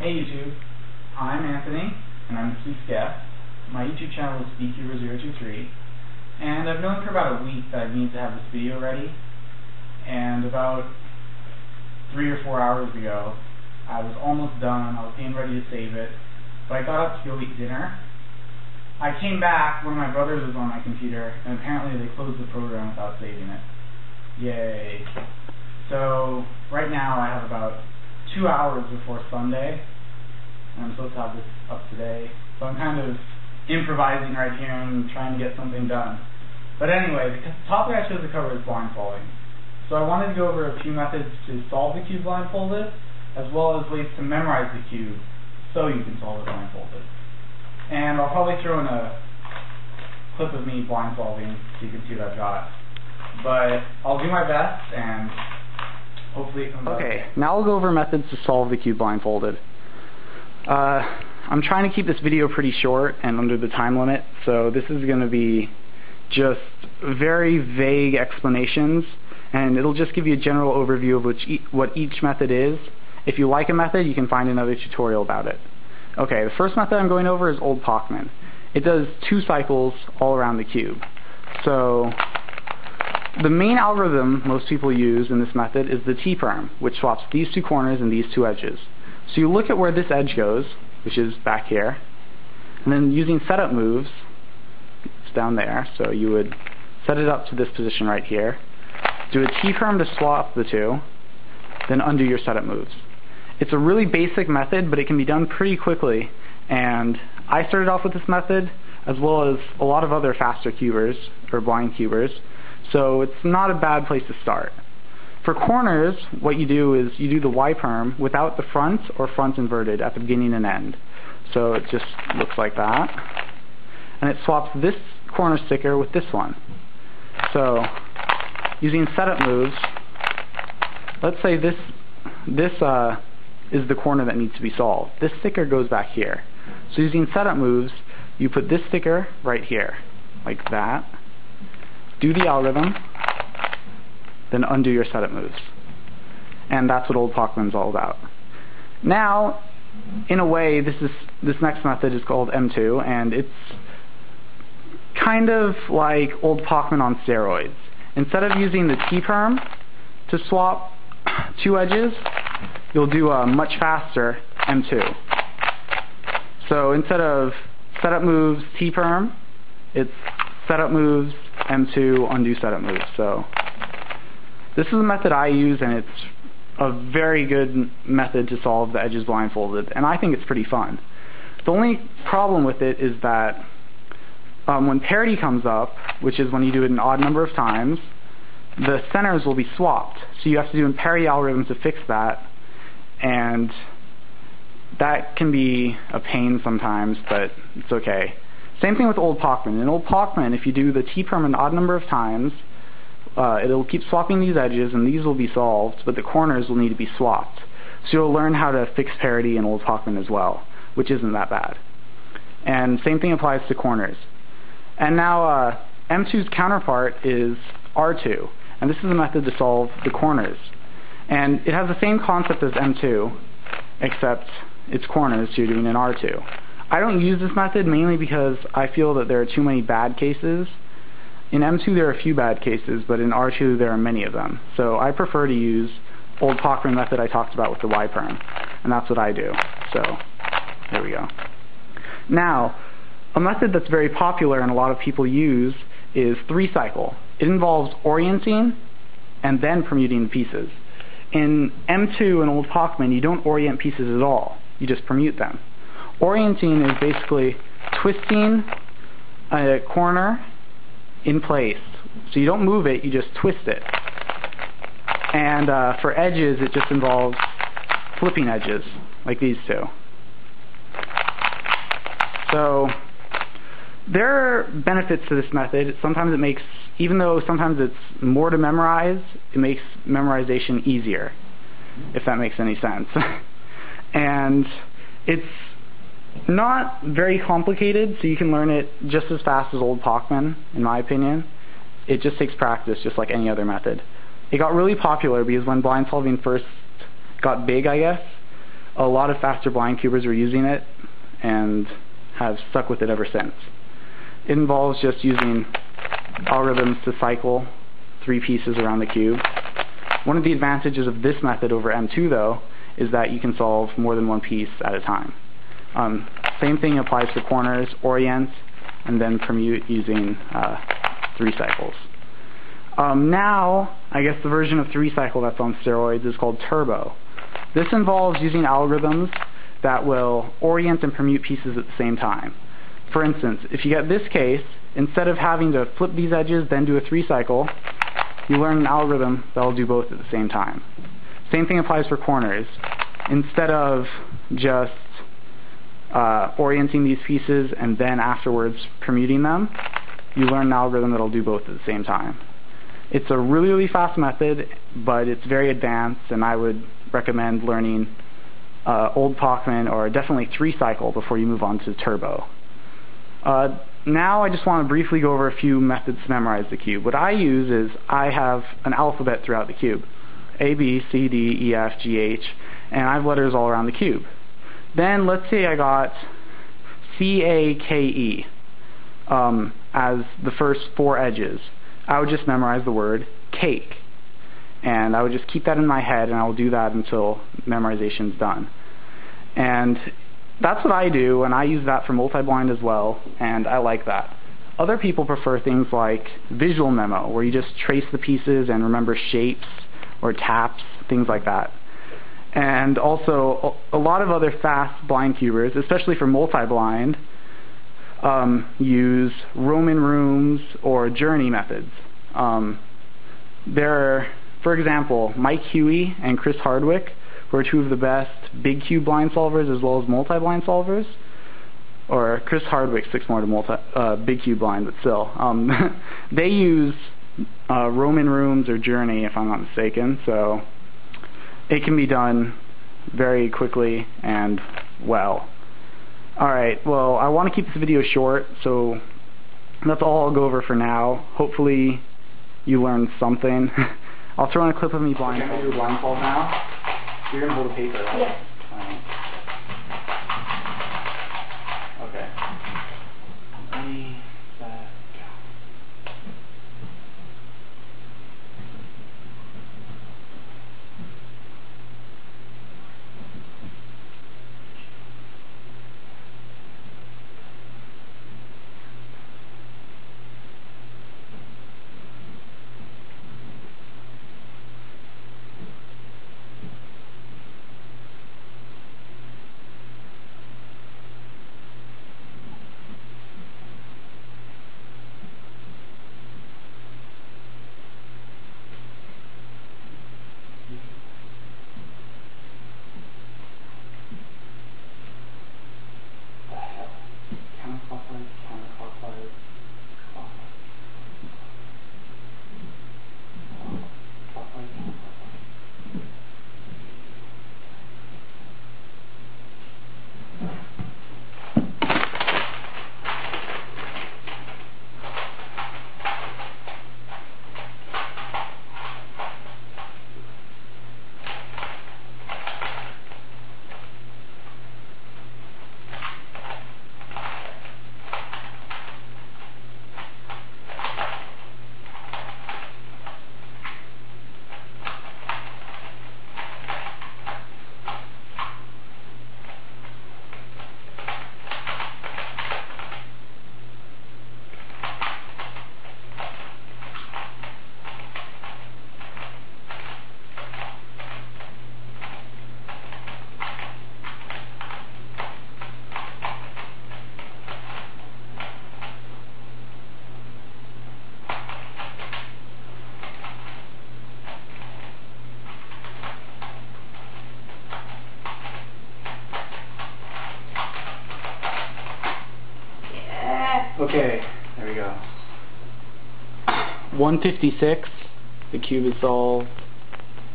Hey YouTube, I'm Anthony, and I'm the Keith's guest. My YouTube channel is Speedcuber023, and I've known for about a week that I need to have this video ready, and about 3 or 4 hours ago, I was almost done. I was getting ready to save it, but I got up to go eat dinner. I came back, one of my brothers was on my computer, and apparently they closed the program without saving it. Yay. So, right now I have about 2 hours before Sunday, and I'm supposed to have this up today, so I'm kind of improvising right here and trying to get something done. But anyway, the topic I chose to cover is blindsolving. So I wanted to go over a few methods to solve the cube blindfolded, as well as ways to memorize the cube so you can solve it blindfolded. And I'll probably throw in a clip of me blindsolving so you can see what I've got. But I'll do my best, and hopefully it comes out. Okay, now I'll go over methods to solve the cube blindfolded. I'm trying to keep this video pretty short and under the time limit, so this is going to be just very vague explanations, and it'll just give you a general overview of what each method is. If you like a method, you can find another tutorial about it. Okay, the first method I'm going over is Old Pachman. It does 2 cycles all around the cube. So the main algorithm most people use in this method is the T-perm, which swaps these 2 corners and these 2 edges. So you look at where this edge goes, which is back here, and then using setup moves, it's down there, so you would set it up to this position right here, do a T-perm to swap the 2, then undo your setup moves. It's a really basic method, but it can be done pretty quickly, and I started off with this method, as well as a lot of other faster cubers, or blind cubers, so it's not a bad place to start. For corners, what you do is you do the Y-perm without the front or front inverted at the beginning and end. So it just looks like that. And it swaps this corner sticker with this one. So using setup moves, let's say this is the corner that needs to be solved. This sticker goes back here. So using setup moves, you put this sticker right here, like that. Do the algorithm, then undo your setup moves. And that's what Old Pachman's all about. Now, in a way, this next method is called M2, and it's kind of like Old Pachman on steroids. Instead of using the T-perm to swap 2 edges, you'll do a much faster M2. So instead of setup moves, T-perm, it's setup moves, M2, undo setup moves. So this is a method I use, and it's a very good method to solve the edges blindfolded, and I think it's pretty fun. The only problem with it is that when parity comes up, which is when you do it an odd number of times, the centers will be swapped. So you have to do a parity algorithm to fix that, and that can be a pain sometimes, but it's okay. Same thing with Old Pachman. In Old Pachman, if you do the T-perm an odd number of times, it'll keep swapping these edges, and these will be solved, but the corners will need to be swapped. So you'll learn how to fix parity in Old Pachman as well, which isn't that bad. And same thing applies to corners. And now M2's counterpart is R2, and this is a method to solve the corners. And it has the same concept as M2, except it's corners, so you're doing an R2. I don't use this method mainly because I feel that there are too many bad cases. In M2 there are a few bad cases, but in R2 there are many of them. So I prefer to use Old Pachman method I talked about with the Y-perm, and that's what I do. So there we go. Now, a method that's very popular and a lot of people use is 3-cycle. It involves orienting and then permuting the pieces. In M2 and Old Pachman, you don't orient pieces at all. You just permute them. Orienting is basically twisting a corner in place. So you don't move it, you just twist it. And for edges, it just involves flipping edges, like these 2. So there are benefits to this method. Sometimes it makes, even though sometimes it's more to memorize, it makes memorization easier, if that makes any sense. And it's not very complicated, so you can learn it just as fast as Old Pachman, in my opinion. It just takes practice, just like any other method. It got really popular because when blindsolving first got big, I guess, a lot of faster blind cubers are using it and have stuck with it ever since. It involves just using algorithms to cycle 3 pieces around the cube. One of the advantages of this method over M2 though is that you can solve more than one piece at a time. Same thing applies to corners, orient, and then permute using 3 cycles. Now, I guess the version of 3 cycle that's on steroids is called turbo. This involves using algorithms that will orient and permute pieces at the same time. For instance, if you get this case, instead of having to flip these edges then do a 3 cycle, you learn an algorithm that will do both at the same time. Same thing applies for corners. Instead of just orienting these pieces and then afterwards permuting them, you learn an algorithm that will do both at the same time. It's a really, really fast method, but it's very advanced, and I would recommend learning Old Pachman or definitely 3 cycle before you move on to turbo. Now I just want to briefly go over a few methods to memorize the cube. What I use is I have an alphabet throughout the cube. A, B, C, D, E, F, G, H, and I have letters all around the cube. Then let's say I got C, A, K, E as the first 4 edges. I would just memorize the word cake. And I would just keep that in my head, and I will do that until memorization is done. And that's what I do, and I use that for multi-blind as well, and I like that. Other people prefer things like visual memo, where you just trace the pieces and remember shapes or taps, things like that. And also, a lot of other fast blind cubers, especially for multi-blind, use Roman rooms or journey methods. For example, Mike Huey and Chris Hardwick were 2 of the best big cube blind solvers as well as multi-blind solvers. Or Chris Hardwick sticks more to big cube blind, but still. They use Roman rooms or journey, if I'm not mistaken, so it can be done very quickly and well. Alright, well, I want to keep this video short, so that's all I'll go over for now. Hopefully you learned something. I'll throw in a clip of me blindfold. Can I do a blindfold now? You're going to hold a paper, right? Yes. Okay. Ready, set, go. Okay, there we go. 156, the cube is solved.